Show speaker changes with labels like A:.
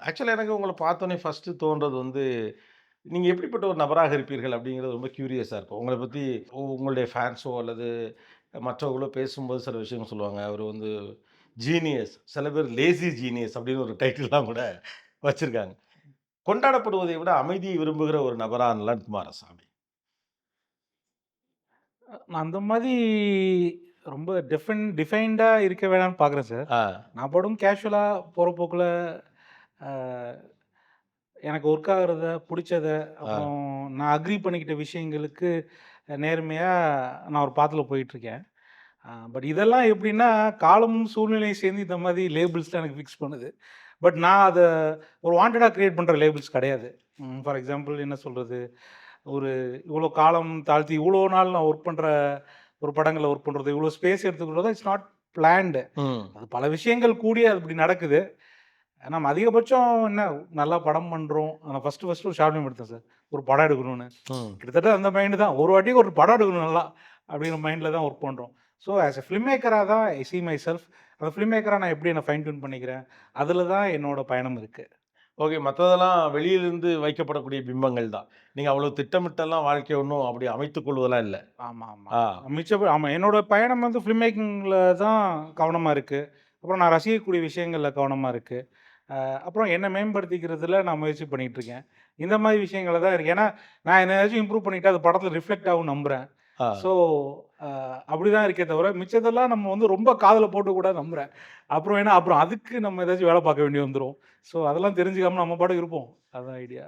A: ஆக்சுவலா எனக்கு உங்கள பார்த்தோனே ஃபர்ஸ்ட்டு தோன்றது வந்து, நீங்க எப்படிப்பட்ட ஒரு நபராக இருப்பீர்கள் அப்படிங்கிறது ரொம்ப கியூரியஸா இருக்கும். உங்கள பத்தி உங்களுடைய ஃபேன்ஸோ அல்லது மற்றவர்களோ பேசும்போது சில விஷயங்கள் சொல்லுவாங்க. அவரு வந்து ஜீனியஸ், சில பேர் லேசி ஜீனியஸ் அப்படின்னு ஒரு டைட்டில்லாம் கூட வச்சிருக்காங்க. கொண்டாடப்படுவதை விட அமைதியை விரும்புகிற ஒரு நபரா நலன் குமாரசாமி?
B: நான் அந்த மாரி ரொம்ப டிஃபைன்டா இருக்க வேணாம்னு பார்க்குறேன் சார்.
A: ஆ.
B: நான் பாட்டுக்கு கேஷுவலா போற போக்குல அ எனக்கு ஒர்க் ஆகுறத, புடிச்சத,
A: ஆ.
B: அப்புறம் நான் அக்ரி பண்ணிக்கிட்ட விஷயங்களுக்கு நேர்மையா நான் ஒரு பாத்துல போயிட்டுருக்கேன். பட் இதெல்லாம் எப்படின்னா, காலமும் சூழ்நிலையும் சேர்ந்து இந்த மாரி லேபிள்ஸ்லாம் எனக்கு ஃபிக்ஸ் பண்ணுது. பட் நான் அத ஒரு வாண்டடா கிரியேட் பண்ற லேபிள்ஸ் கிடையாது. ஃபார் எக்ஸாம்பிள் என்ன சொல்றது? ஒரு இவ்வளோ காலம் தாழ்த்தி, இவ்வளோ நாள் நான் ஒர்க் பண்ற ஒரு படங்கள்ல ஒர்க் பண்றது, இவ்வளோ ஸ்பேஸ் எடுத்துக்கிறதோ இட்ஸ் நாட் பிளான்டு.
A: ம்.
B: அது பல விஷயங்கள் கூடி அது இப்படி நடக்குது. நம்ம அதிகபட்சம் என்ன நல்லா படம் பண்றோம். நான் ஃபர்ஸ்ட்டு ஒரு ஷார்ட் ஃபிலிம் எடுத்தேன் சார். ஒரு படம் எடுக்கணும்னு.
A: ம்.
B: கிட்டத்தட்ட அந்த மைண்ட் தான். ஒரு வாட்டிக்கு ஒரு படம் எடுக்கணும் நல்லா, அப்படிங்கிற மைண்ட்ல தான் ஒர்க் பண்றோம். ஸோ ஆஸ் எ ஃபில்ம் மேக்கரா தான் ஐ சீ மை செல்ஃப். அந்த ஃபில்ம் மேக்கரா நான் எப்படி என்ன ஃபைன் டியூன் பண்ணிக்கிறேன், அதில தான் என்னோட பயணம் இருக்கு.
A: ஓகே. மத்ததெல்லாம் வெளியிலிருந்து வைக்கப்படக்கூடிய பிம்பங்கள் தான். நீங்க அவ்வளவு திட்டமிட்டெல்லாம் வாழ்க்கைய ஒண்ணும் அப்படி அமைத்துக் கொள்வதெல்லாம் இல்ல.
B: ஆமா, ஆமா.
A: ஆ.
B: ஆமா. என்னோட பயணம் வந்து ஃபில்ம் மேக்கிங்ல தான் கவனமா இருக்கு. அப்புறம் நான் ரசிக்கக்கூடிய விஷயங்கள்ல கவனமா இருக்கு. அப்புறம் என்ன மேம்படுத்திக்கிறதுல நான் முயற்சி பண்ணிட்டு இருக்கேன். இந்த மாரி விஷயங்கள்ல தான் இருக்கு. ஏன்னா, நான் என்னையாச்சும் இம்ப்ரூவ் பண்ணிட்டா அது படத்துல ரிஃப்ளெக்ட் ஆகும்னு நம்புறேன்.
A: ஆ.
B: ஸோ, அ அப்படிதான் இருக்கே தவிர, மிச்சதெல்லாம் நம்ம வந்து ரொம்ப காதுல போட்டுக்கக்கூடாதுன்னு நம்புறேன். அப்புறம் அதுக்கு நம்ம ஏதாச்சும் வேல பார்க்க வேண்டி வந்துரும். ஸோ, அதெல்லாம் தெரிஞ்சுக்காம நம்ம பாட்டுக்கு இருப்போம். அதான் ஐடியா.